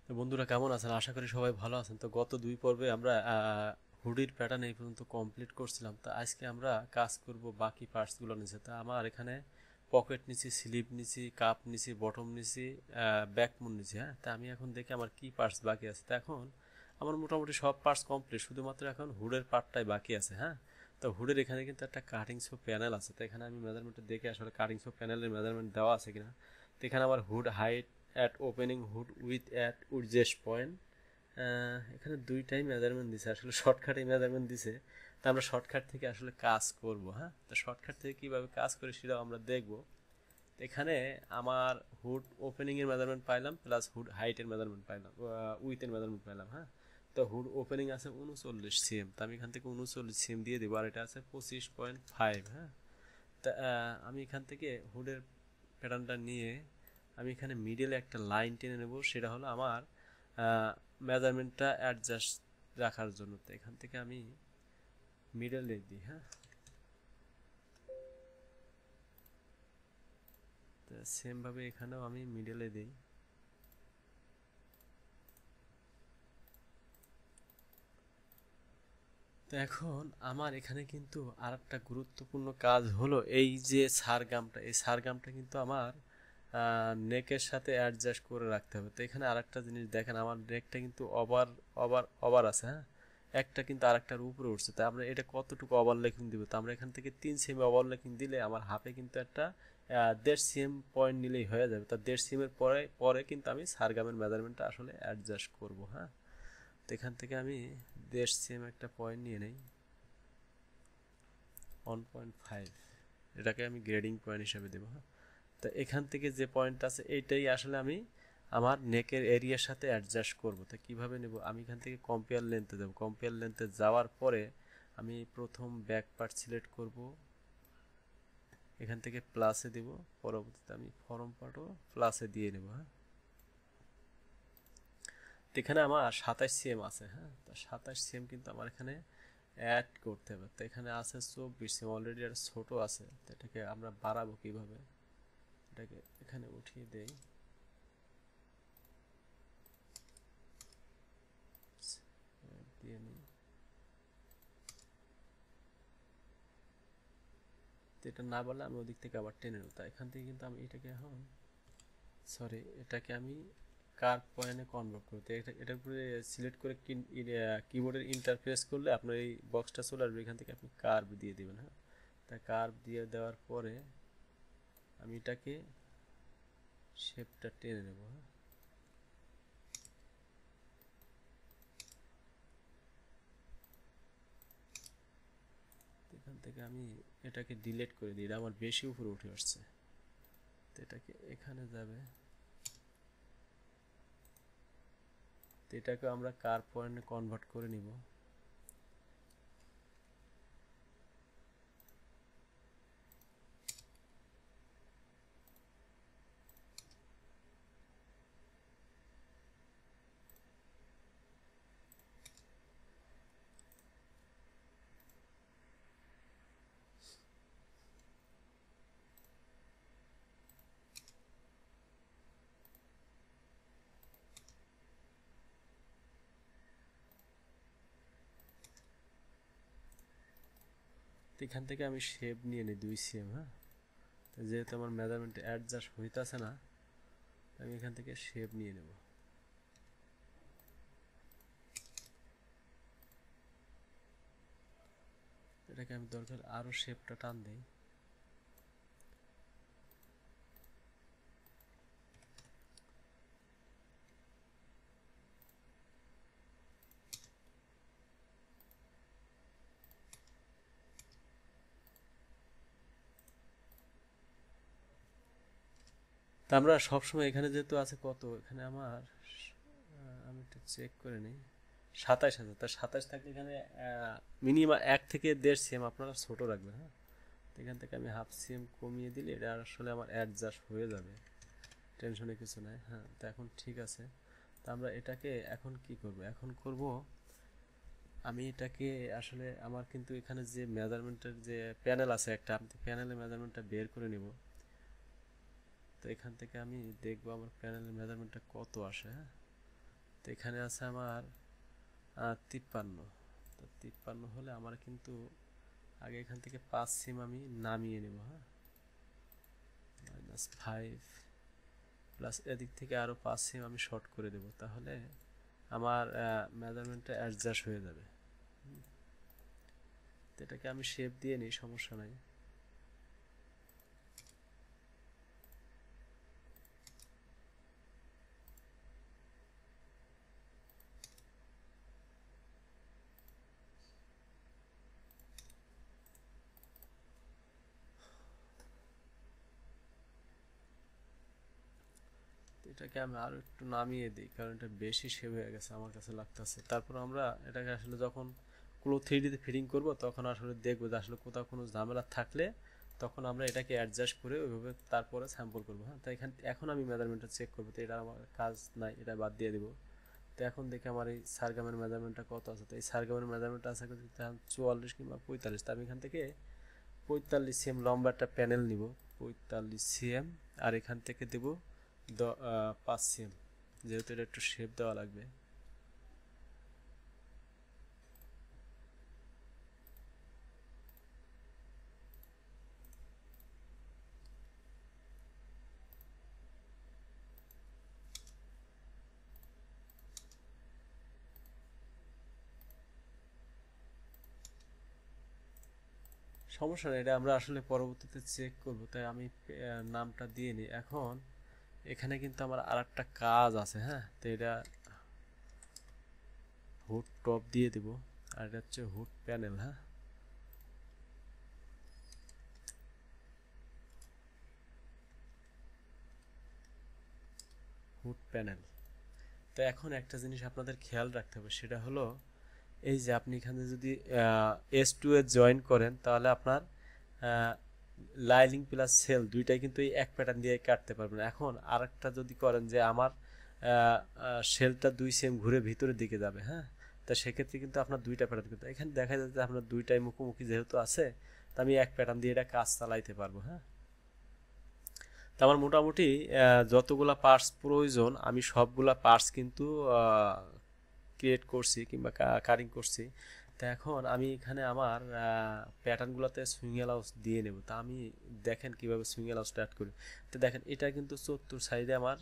তো বন্ধুরা কেমন আছেন? আশা করি সবাই ভালো আছেন। তো গত দুই পর্বে আমরা হুডির প্যাটার্ন এই পর্যন্ত কমপ্লিট করছিলাম। তো আজকে আমরা কাজ করব বাকি পার্টসগুলো নিচে। তা আমার এখানে পকেট নিছি, স্লিভ নিছি, কাপ নিছি, বটম নিছি, ব্যাকমুন নিছি। হ্যাঁ, তা আমি এখন দেখি আমার কি পার্টস বাকি আছে। তো এখন আমার মোটামুটি সব পার্টস কমপ্লিট, শুধুমাত্র এখন হুডের পার্টটাই বাকি আছে। হ্যাঁ, তো হুডের এখানে কিন্তু একটা কাটিং শো প্যানেল আছে। তো এখানে আমি মেজারমেন্টে দেখে আসলে কাটিং শো প্যানেলের মেজারমেন্ট দেওয়া আছে কিনা। তো এখানে আমার hood height at opening hood width at widest point, এখানে দুইটাই মেজারমেন্ট দিছে, আসলে শর্টকাটে মেজারমেন্ট দিছে। তা আমরা শর্টকাট থেকে আসলে কাজ করব। হ্যাঁ, তো শর্টকাট থেকে কীভাবে কাজ করি সেটাও আমরা দেখব। এখানে আমার হুড ওপেনিংয়ের মেজারমেন্ট পাইলাম, প্লাস হুড হাইটের মেজারমেন্ট পাইলাম, উইথের মেজারমেন্ট পাইলাম। হ্যাঁ, তো হুড ওপেনিং আছে 39 সিএম, তো আমি এখান থেকে 39 সিএম দিয়ে দেবো, আর এটা আছে 25.5। হ্যাঁ, তা আমি এখান থেকে হুডের প্যাটার্নটা নিয়ে আমি এখানে মিডলে একটা লাইন টেনে নেব, সেটা হলো আমার মেজারমেন্টটা অ্যাডজাস্ট রাখার জন্য। তো এখান থেকে আমি মিডলে দিই। হ্যাঁ, তো সেমভাবে এখানেও আমি মিডলে দিই। তো এখন আমার এখানে কিন্তু আর একটা গুরুত্বপূর্ণ কাজ হলো এই যে সারগামটা, এই সারগামটা কিন্তু আমার নেকের সাথে অ্যাডজাস্ট করে রাখতে হবে। তো এখানে আরেকটা জিনিস দেখেন, আমার নেকটা কিন্তু ওভার ওভার ওভার আছে। হ্যাঁ, একটা কিন্তু আরেকটার উপরে উঠছে। তো আমরা এটা কতটুকু ওভারল্যাপিং দিব, তো আমরা এখান থেকে 3 সেমি ওভারল্যাপিং দিলে আমার হাফে কিন্তু একটা 1.5 সিএম পয়েন্ট নিলেই হয়ে যাবে। তা 1.5 সিএমের পরে পরে কিন্তু আমি সারগামের মেজারমেন্টটা আসলে অ্যাডজাস্ট করব। হ্যাঁ, তো এখান থেকে আমি 1.5 সিএম একটা পয়েন্ট নিয়ে নেই, 1.5, এটাকে আমি গ্রেডিং পয়েন্ট হিসাবে দেবো। হ্যাঁ, তো এখান থেকে যে পয়েন্ট আছে এইটাই আসলে আমি আমার নেকের এরিয়ার সাথে অ্যাডজাস্ট করব। তো কীভাবে নেব, আমি এখান থেকে কম্পেয়ার লেন্থে দেবো, কম্পেয়ার লেন্থে যাওয়ার পরে আমি প্রথম ব্যাক পার্ট সিলেক্ট করব, এখান থেকে প্লাসে দেব, পরবর্তীতে আমি ফরম পার্টও প্লাসে দিয়ে নেব। হ্যাঁ, তো এখানে আমার 27 সিএম আছে। হ্যাঁ, তো 27 সিএম কিন্তু আমার এখানে অ্যাড করতে হবে। তো এখানে আছে 24 সিএম, অলরেডি একটা ছোটো আছে। তো এটাকে আমরা বাড়াবো কীভাবে, এটাকে এখানে উঠিয়ে দেই, দিয়ে নিই। তো এটা না বললে আমি ওদিক থেকে আবার টেনে নেব। তা এখান থেকে কিন্তু আমি এটাকে এখন, সরি, এটাকে আমি কার্ভ পয়েন্টে কনভার্ট করতে, এটার উপরে সিলেক্ট করে কিবোর্ডের ইন্টারফেস করলে আপনার এই বক্সটা চলে আসবে, এখান থেকে আপনি কার্ভ দিয়ে দেবেন। হ্যাঁ, তা কার্ভ দিয়ে দেওয়ার পরে আমি এটাকে শেপটা টেনে নেব। হ্যাঁ, এখান থেকে আমি এটাকে ডিলিট করে দিই, এটা আমার বেশি উপরে উঠে আসছে। তো এটাকে এখানে যাবে, তো এটাকে আমরা কার্ভ পয়েন্টে কনভার্ট করে নিব। তো এখান থেকে আমি শেপ নিয়ে নিই 2 সিএম। হ্যাঁ, তো যেহেতু আমার মেজারমেন্ট অ্যাডজাস্ট হইতেছে না, আমি এখান থেকে শেপ নিয়ে নেব। এটাকে আমি দরকার আরও শেপটা টান দিই। তা আমরা সবসময় এখানে যেহেতু আছে কত, এখানে আমার আমি একটু চেক করে নিই, 27 আছে। তা 27 থাকলে এখানে মিনিমাম 1 থেকে 1.5 সিএম আপনারা ছোট রাখবেন। হ্যাঁ, তো এখান থেকে আমি হাফ সিএম কমিয়ে দিলে এটা আসলে আমার অ্যাডজাস্ট হয়ে যাবে, টেনশনে কিছু নাই। হ্যাঁ, তো এখন ঠিক আছে। তা আমরা এটাকে এখন কি করব, এখন করব আমি এটাকে আসলে আমার কিন্তু এখানে যে মেজারমেন্টের যে প্যানেল আছে একটা, আমি প্যানেলের মেজারমেন্টটা বের করে নিব। তো এখান থেকে আমি দেখবো আমার প্যানেলের মেজারমেন্টটা কত আসে। হ্যাঁ, তো এখানে আছে আমার 53। তো 53 হলে আমার কিন্তু আগে এখান থেকে 5 সিম আমি নামিয়ে নেব। হ্যাঁ, -5 প্লাস এদিক থেকে আরও 5 সিম আমি শর্ট করে দেব, তাহলে আমার মেজারমেন্টটা অ্যাডজাস্ট হয়ে যাবে। তো এটাকে আমি শেপ দিয়ে নিই, সমস্যা নাই। এটাকে আমি আরো একটু নামিয়ে দিই, কারণ এটা বেশি শেপ হয়ে গেছে আমার কাছে লাগতেছে। তারপর আমরা এটাকে আসলে যখন ক্লো 3D তে ফিটিং করব তখন আসলে দেখবো যে আসলে কোথাও কোনো ঝামেলা থাকলে তখন আমরা এটাকে অ্যাডজাস্ট করে ওইভাবে তারপরে স্যাম্পল করবো। হ্যাঁ, তো এখন আমি মেজারমেন্টটা চেক করবো, তো এটা আমার কাজ নাই, এটা বাদ দিয়ে দিব। তো এখন দেখি আমার এই সারগামের মেজারমেন্টটা কত আছে। তো এই সারগামের মেজারমেন্টটা আছে 44 কিংবা 45। তো আমি এখান থেকে 45 সিএম লম্বা একটা প্যানেল নিব, 45 সিএম, আর এখান থেকে দেব 5 সিএম, যেহেতু এটা একটু শেপ দেওয়া লাগবে। সমস্যা নেই, এটা আমরা আসলে পরবর্তীতে চেক করব, তাই আমি নামটা দিয়ে নিই। এখন এখানে কিন্তু আমার আর একটা কাজ আছে। হ্যাঁ, তো এটা হুড টপ দিয়ে দেব, আর এটা হচ্ছে হুড প্যানেল। হ্যাঁ, হুড প্যানেল। তো এখন একটা জিনিস আপনাদের খেয়াল রাখতে হবে, সেটা হলো এই যে আপনি এখানে যদি S2 এ জয়েন করেন তাহলে আপনার লাইলিং প্লাস সেল দুইটাই কিন্তু এই এক প্যাটার্ন দিয়ে কাটতে পারবেন। এখন আরেকটা যদি করেন যে আমার সেলটা 2 সেম ঘুরে ভিতরের দিকে যাবে, হ্যাঁ, তা সেক্ষেত্রে কিন্তু আপনার দুইটা প্যাটার্ন, কিন্তু এখানে দেখা যাচ্ছে আপনার দুইটাই মুখোমুখি যেহেতু আছে, তা আমি এক প্যাটার্ন দিয়ে এটা কাজ চালাইতে পারবো। হ্যাঁ, তো আমার মোটামুটি যতগুলা পার্টস প্রয়োজন আমি সবগুলা পার্টস কিন্তু ক্রিয়েট করছি কিংবা কাটিং করছি। তো এখন আমি এখানে আমার প্যাটার্নগুলোতে সুইং অ্যালাউন্স দিয়ে নেব। তা আমি দেখেন কিভাবে সুইং অ্যালাউন্স স্টার্ট করি। তো দেখেন এটা কিন্তু 74 সাইডে আমার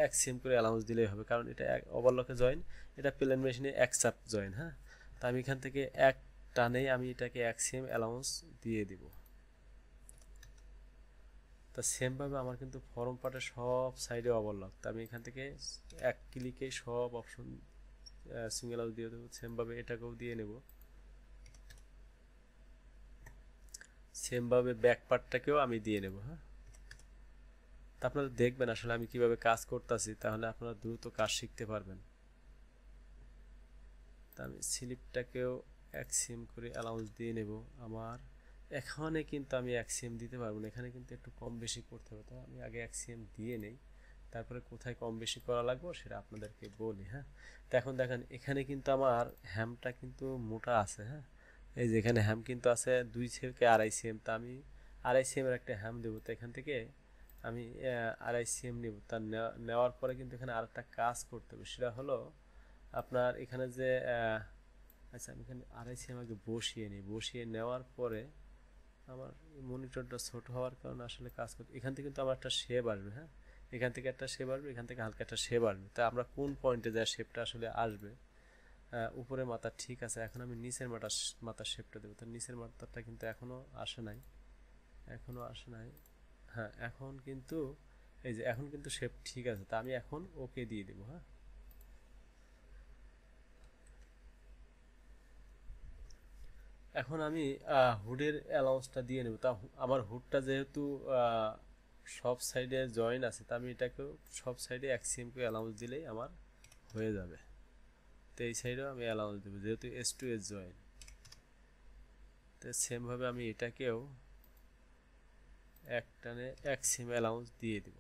1 সিএম করে অ্যালাউন্স দিলেই হবে, কারণ এটা ওভারলকে জয়েন, এটা প্লেন মেশিনে এক চাপ জয়েন। হ্যাঁ, তো আমি এখান থেকে এক টানেই আমি এটাকে 1 সিএম অ্যালাউন্স দিয়ে দিব। তা সেমভাবে আমার কিন্তু ফর্ম পার্টের সব সাইডে ওভারলক, তা আমি এখান থেকে এক ক্লিকে সব অপশন সিঙ্গেল আউট দিয়ে দেবো। সেমভাবে এটাকেও দিয়ে নেব, সেমভাবে ব্যাক পার্টটাকেও আমি দিয়ে নেব। হ্যাঁ, তা আপনারা দেখবেন আসলে আমি কিভাবে কাজ করতেছি, তাহলে আপনারা দ্রুত কাজ শিখতে পারবেন। তা আমি স্লিপটাকেও 1 সিএম করে অ্যালাউন্স দিয়ে নেব। আমার এখানে কিন্তু আমি 1 সিএম দিতে পারবো না, এখানে কিন্তু একটু কম বেশি করতে হবে। তো আমি আগে 1 সিএম দিয়ে নেই, তারপরে কোথায় কম বেশি করা লাগবে সেটা আপনাদেরকে বলি। হ্যাঁ, তো এখন দেখেন এখানে কিন্তু আমার হ্যামটা কিন্তু মোটা আছে। হ্যাঁ, এই যে এখানে হ্যাম কিন্তু আছে 2 থেকে 2.5 সিএম, তা আমি 2.5 সিএম এর একটা হ্যাম দেবো। তো এখান থেকে আমি 2.5 সিএম নেব। তা নেওয়ার পরে কিন্তু এখানে আরেকটা কাজ করতে হবে, সেটা হলো আপনার এখানে যে আচ্ছা আমি এখানে 2.5 সিএম আগে বসিয়ে নিই। বসিয়ে নেওয়ার পরে আমার মনিটরটা ছোট হওয়ার কারণে আসলে কাজ করতে, এখান থেকে কিন্তু আমার একটা শেপ আসবে। হ্যাঁ, এখান থেকে একটা শেপ আসবে, এখান থেকে হালকা একটা শেপ আসবে। তা আমরা কোন পয়েন্টে যায় শেপটা আসলে আসবে, উপরে মাথা ঠিক আছে, এখন আমি নিচের মাথার শেপটা দেবো। তো নিচের মাথাটা কিন্তু এখনো আসে নাই, এখনো আসে নাই। হ্যাঁ, এখন কিন্তু এই যে এখন কিন্তু শেপ ঠিক আছে, তা আমি এখন ওকে দিয়ে দেবো। হ্যাঁ, এখন আমি হুডের অ্যালাউন্সটা দিয়ে নেব। তা আমার হুডটা যেহেতু সব সাইডে জয়েন আছে, তা আমি এটাকেও সব সাইডে 1 সিএম করে অ্যালাউন্স দিলেই আমার হয়ে যাবে। তো এই সাইডেও আমি অ্যালাউন্স দেবো যেহেতু S2 এস জয়েন। তো সেমভাবে আমি এটাকেও এক টানে 1 সিএম অ্যালাউন্স দিয়ে দিব।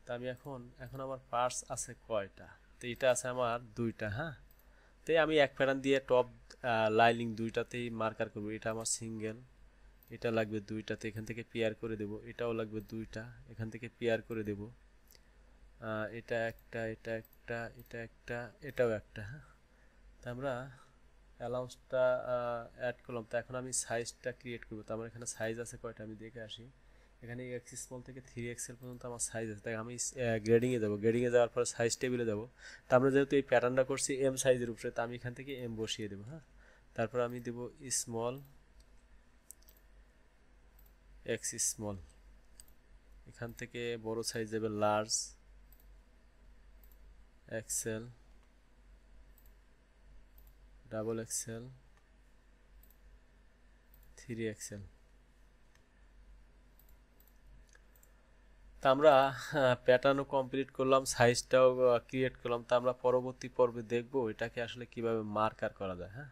তা আমি এখন এখন আমার পার্টস আছে কয়টা, তো এটা আছে আমার 2টা। হ্যাঁ, তাই আমি এক প্যাটার্ন দিয়ে টপ লাইলিং দুইটাতেই মার্কার করব। এটা আমার সিঙ্গেল, এটা লাগবে 2টাতে, এখান থেকে পেয়ার করে দেব। এটাও লাগবে 2টা, এখান থেকে পেয়ার করে দেব। এটা একটা, এটা একটা, এটা একটা, এটাও একটা। হ্যাঁ, তা আমরা অ্যালাউন্সটা অ্যাড করলাম। তো এখন আমি সাইজটা ক্রিয়েট করবো। তো আমার এখানে সাইজ আছে কয়টা আমি দেখে আসি। এখানে এক্স স্মল থেকে 3XL পর্যন্ত আমার সাইজ আছে। তাই আমি গ্রেডিংয়ে যাবো, গ্রেডিংয়ে যাওয়ার পরে সাইজ টেবিলে যাবো। তা আমরা যেহেতু এই প্যাটার্নটা করছি এম সাইজের উপরে, তা আমি এখান থেকে এম বসিয়ে দেবো। হ্যাঁ, তারপর আমি দেবো স্মল, এক্স স্মল। এখান থেকে বড় সাইজ দেবে large, Excel, double XL, 3XL। তা আমরা প্যাটার্নও কমপ্লিট করলাম, সাইজটাও ক্রিয়েট করলাম। তা আমরা পরবর্তী পর্বে দেখবো এটাকে আসলে কিভাবে মার্কার করা যায়। হ্যাঁ।